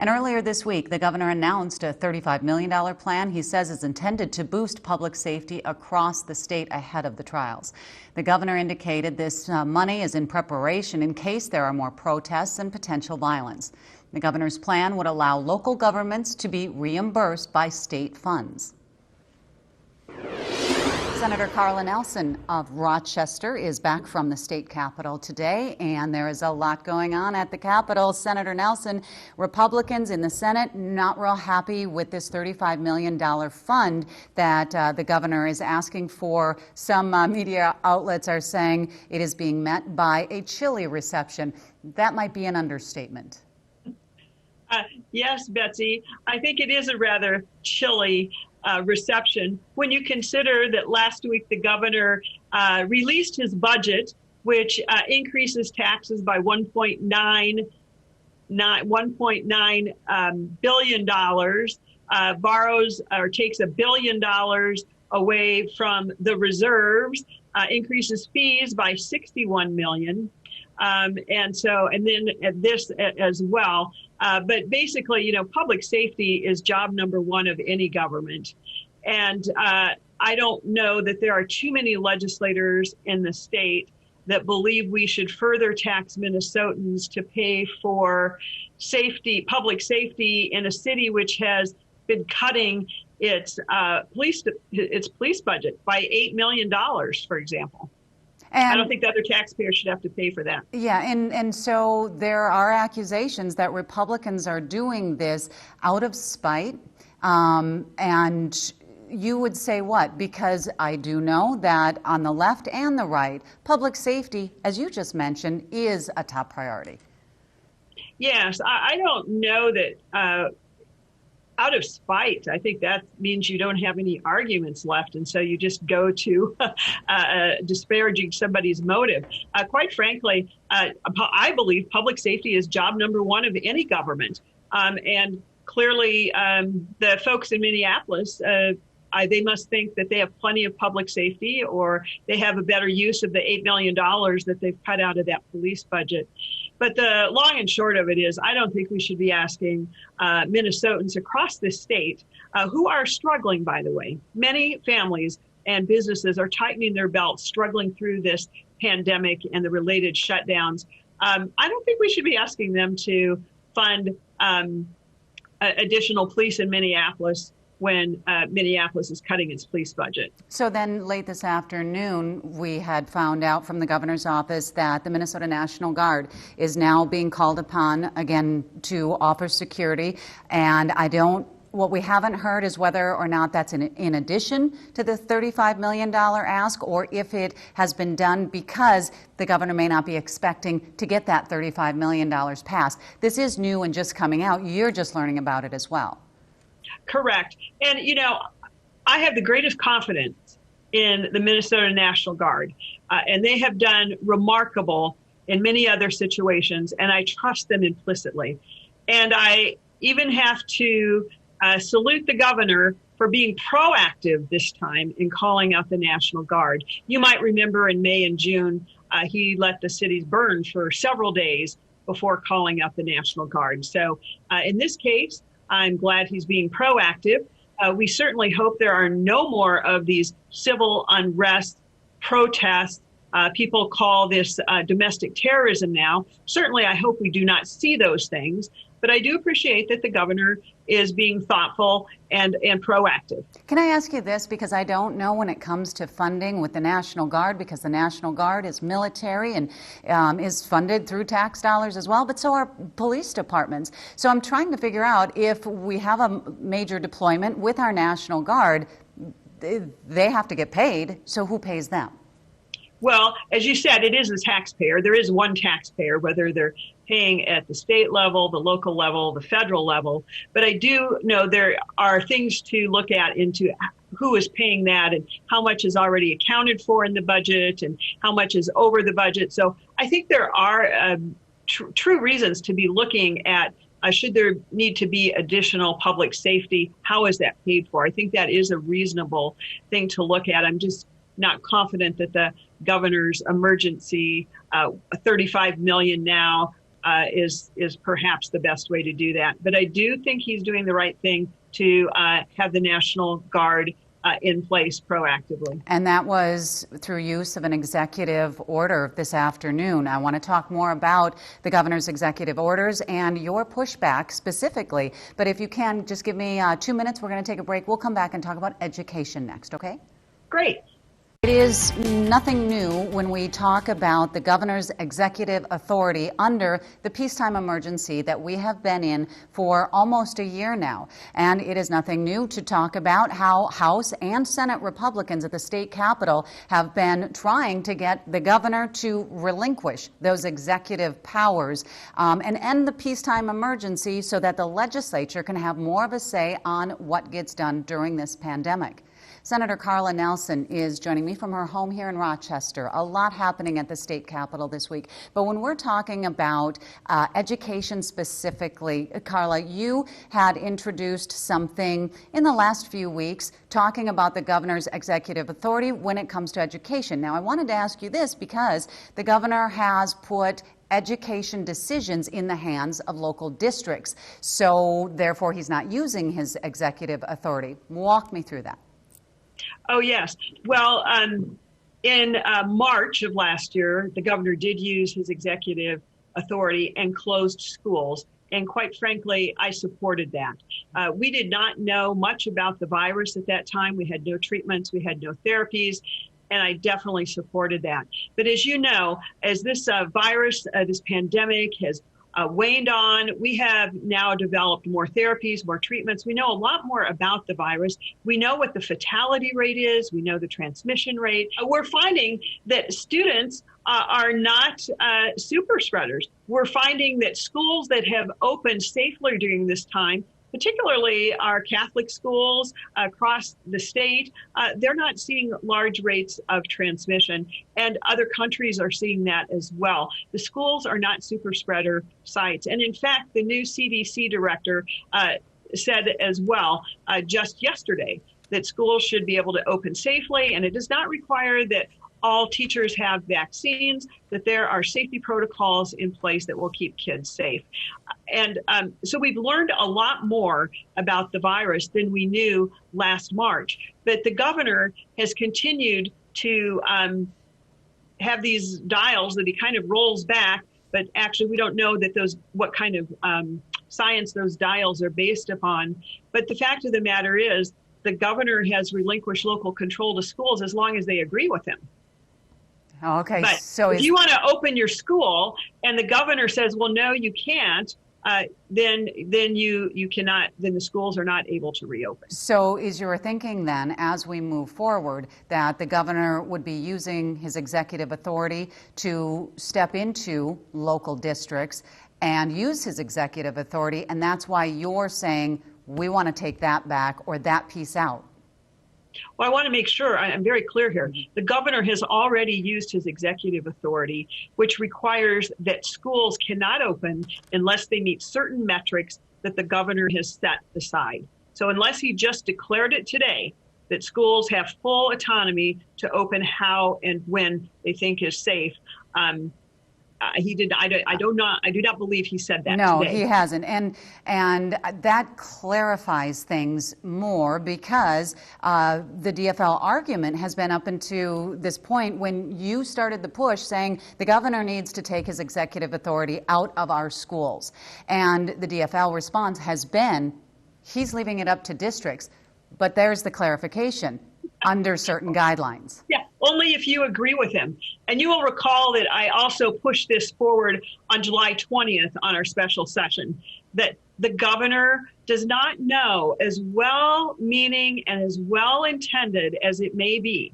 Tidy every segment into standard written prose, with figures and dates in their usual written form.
And earlier this week, the governor announced a $35 million plan he says is intended to boost public safety across the state ahead of the trials. The governor indicated this money is in preparation in case there are more protests and potential violence. The governor's plan would allow local governments to be reimbursed by state funds. Senator Carla Nelson of Rochester is back from the state capitol today, and there is a lot going on at the Capitol. Senator Nelson, Republicans in the Senate not real happy with this $35 million fund that the governor is asking for. Some media outlets are saying it is being met by a chilly reception. That might be an understatement. Yes, Betsy, I think it is a rather chilly reception when you consider that last week the governor released his budget, which increases taxes by $1.9 billion, borrows or takes $1 billion away from the reserves, increases fees by $61 million. And then this as well. But basically, you know, public safety is job number one of any government. And I don't know that there are too many legislators in the state that believe we should further tax Minnesotans to pay for safety, public safety in a city which has been cutting its police budget by $8 million, for example. And I don't think the other taxpayers should have to pay for that. Yeah, and so there are accusations that Republicans are doing this out of spite. And you would say what? Because I do know that on the left and the right, public safety, as you just mentioned, is a top priority. Yes, I don't know that out of spite. I think that means you don't have any arguments left, and so you just go to disparaging somebody's motive. Quite frankly, I believe public safety is job number one of any government, and clearly the folks in Minneapolis, they must think that they have plenty of public safety, or they have a better use of the $8 million that they've cut out of that police budget. But the long and short of it is, I don't think we should be asking Minnesotans across this state, who are struggling, by the way. Many families and businesses are tightening their belts, struggling through this pandemic and the related shutdowns. I don't think we should be asking them to fund additional police in Minneapolis when Minneapolis is cutting its police budget. So then late this afternoon, we had found out from the governor's office that the Minnesota National Guard is now being called upon again to offer security. And what we haven't heard is whether or not that's in addition to the $35 million ask, or if it has been done because the governor may not be expecting to get that $35 million passed. This is new and just coming out. You're just learning about it as well. Correct. And, you know, I have the greatest confidence in the Minnesota National Guard, and they have done remarkable in many other situations, and I trust them implicitly. And I even have to salute the governor for being proactive this time in calling out the National Guard. You might remember in May and June, he let the cities burn for several days before calling out the National Guard. So in this case, I'm glad he's being proactive. We certainly hope there are no more of these civil unrest, protests. People call this domestic terrorism now. Certainly, I hope we do not see those things. But I do appreciate that the governor is being thoughtful and proactive. Can I ask you this, because I don't know when it comes to funding with the National Guard, because the National Guard is military and is funded through tax dollars as well, but so are police departments. So I'm trying to figure out, if we have a major deployment with our National Guard, they have to get paid, so who pays them? Well, as you said, it is the taxpayer. There is one taxpayer, whether they're paying at the state level, the local level, the federal level. But I do know there are things to look at into who is paying that and how much is already accounted for in the budget and how much is over the budget. So I think there are true reasons to be looking at should there need to be additional public safety? How is that paid for? I think that is a reasonable thing to look at. I'm just not confident that the governor's emergency $35 million now is perhaps the best way to do that. But I do think he's doing the right thing to have the National Guard in place proactively. And that was through use of an executive order this afternoon. I want to talk more about the governor's executive orders and your pushback specifically. But if you can, just give me 2 minutes. We're going to take a break. We'll come back and talk about education next, okay? Great. It is nothing new when we talk about the governor's executive authority under the peacetime emergency that we have been in for almost a year now. And it is nothing new to talk about how House and Senate Republicans at the state capitol have been trying to get the governor to relinquish those executive powers and end the peacetime emergency so that the legislature can have more of a say on what gets done during this pandemic. Senator Carla Nelson is joining me from her home here in Rochester. A lot happening at the state capitol this week. But when we're talking about education specifically, Carla, you had introduced something in the last few weeks talking about the governor's executive authority when it comes to education. Now, I wanted to ask you this because the governor has put education decisions in the hands of local districts. So therefore, he's not using his executive authority. Walk me through that. Oh, yes. Well, in March of last year, the governor did use his executive authority and closed schools. And quite frankly, I supported that. We did not know much about the virus at that time. We had no treatments. We had no therapies. And I definitely supported that. But as you know, as this virus, this pandemic has waned on, we have now developed more therapies, more treatments. We know a lot more about the virus. We know what the fatality rate is. We know the transmission rate. We're finding that students are not super spreaders. We're finding that schools that have opened safely during this time, particularly our Catholic schools across the state, they're not seeing large rates of transmission, and other countries are seeing that as well. The schools are not super spreader sites. And in fact, the new CDC director said as well just yesterday that schools should be able to open safely, and it does not require that all teachers have vaccines, that there are safety protocols in place that will keep kids safe. And so we've learned a lot more about the virus than we knew last March. But the governor has continued to have these dials that he kind of rolls back, but actually we don't know that what kind of science those dials are based upon. But the fact of the matter is the governor has relinquished local control to schools as long as they agree with him. Okay, but so if you want to open your school and the governor says, well, no, you can't, then you cannot, then the schools are not able to reopen. So is your thinking then, as we move forward, that the governor would be using his executive authority to step into local districts and use his executive authority, and that's why you're saying we want to take that back or that piece out? Well, I want to make sure I'm very clear here. The governor has already used his executive authority, which requires that schools cannot open unless they meet certain metrics that the governor has set aside. So unless he just declared it today, that schools have full autonomy to open how and when they think is safe, he did. I do not believe he said that. No, today. He hasn't, and that clarifies things more because the DFL argument has been up until this point when you started the push saying the governor needs to take his executive authority out of our schools, and the DFL response has been he's leaving it up to districts, but there's the clarification. Under certain guidelines. Yeah, only if you agree with him. And you will recall that I also pushed this forward on July 20th on our special session, that the governor does not know, as well-meaning and as well-intended as it may be.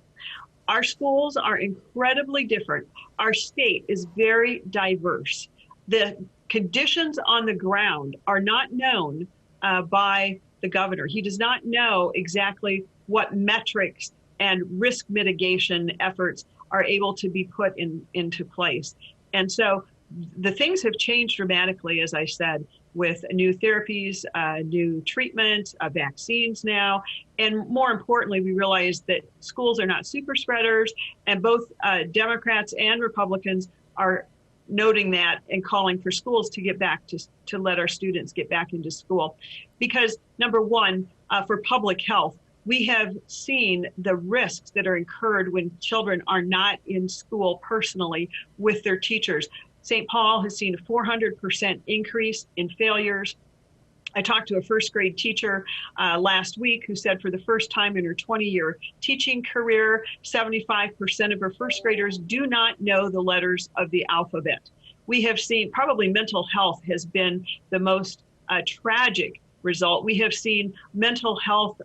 Our schools are incredibly different. Our state is very diverse. The conditions on the ground are not known by the governor. He does not know exactly what metrics and risk mitigation efforts are able to be put into place. And so the things have changed dramatically, as I said, with new therapies, new treatments, vaccines now. And more importantly, we realize that schools are not super spreaders, and both Democrats and Republicans are noting that and calling for schools to get back to let our students get back into school. Because number one, for public health, we have seen the risks that are incurred when children are not in school personally with their teachers. St. Paul has seen a 400% increase in failures. I talked to a first grade teacher last week who said for the first time in her 20-year teaching career, 75% of her first graders do not know the letters of the alphabet. We have seen probably mental health has been the most tragic result. We have seen mental health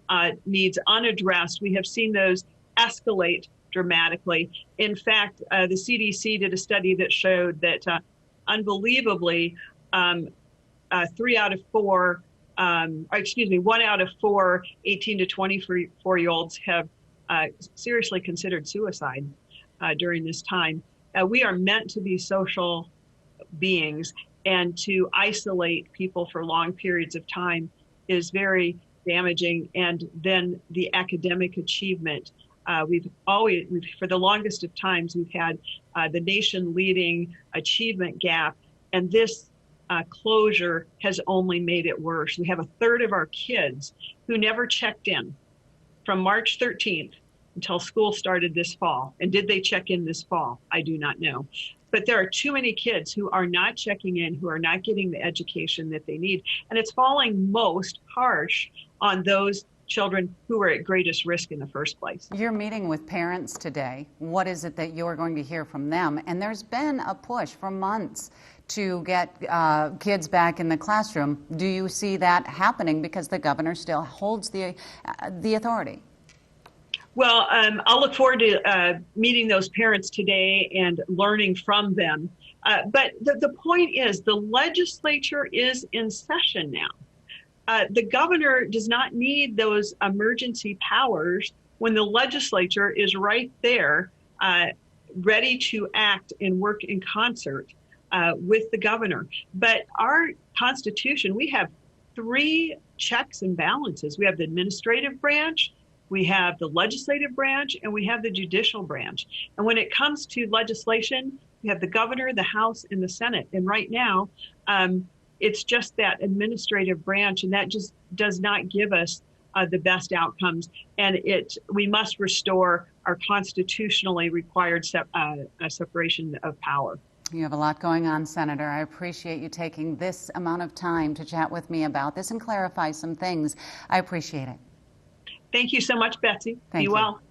needs unaddressed. We have seen those escalate dramatically. In fact, the CDC did a study that showed that unbelievably, 1 out of 4 18 to 24-year-olds have seriously considered suicide during this time. We are meant to be social beings, and to isolate people for long periods of time is very damaging. And then the academic achievement. We've for the longest of times, we've had the nation leading achievement gap, and this closure has only made it worse. We have a third of our kids who never checked in from March 13th until school started this fall. And did they check in this fall? I do not know. But there are too many kids who are not checking in, who are not getting the education that they need. And it's falling most harsh on those children who are at greatest risk in the first place. You're meeting with parents today. What is it that you're going to hear from them? And there's been a push for months to get kids back in the classroom. Do you see that happening because the governor still holds the authority? Well, I'll look forward to meeting those parents today and learning from them. But the point is, the legislature is in session now. The governor does not need those emergency powers when the legislature is right there, ready to act and work in concert with the governor. But our Constitution, we have 3 checks and balances. We have the administrative branch, we have the legislative branch, and we have the judicial branch. And when it comes to legislation, we have the governor, the House, and the Senate. And right now, it's just that administrative branch, and that just does not give us the best outcomes. And we must restore our constitutionally required separation of power. You have a lot going on, Senator. I appreciate you taking this amount of time to chat with me about this and clarify some things. I appreciate it. Thank you so much, Betsy. Thank you. Be well.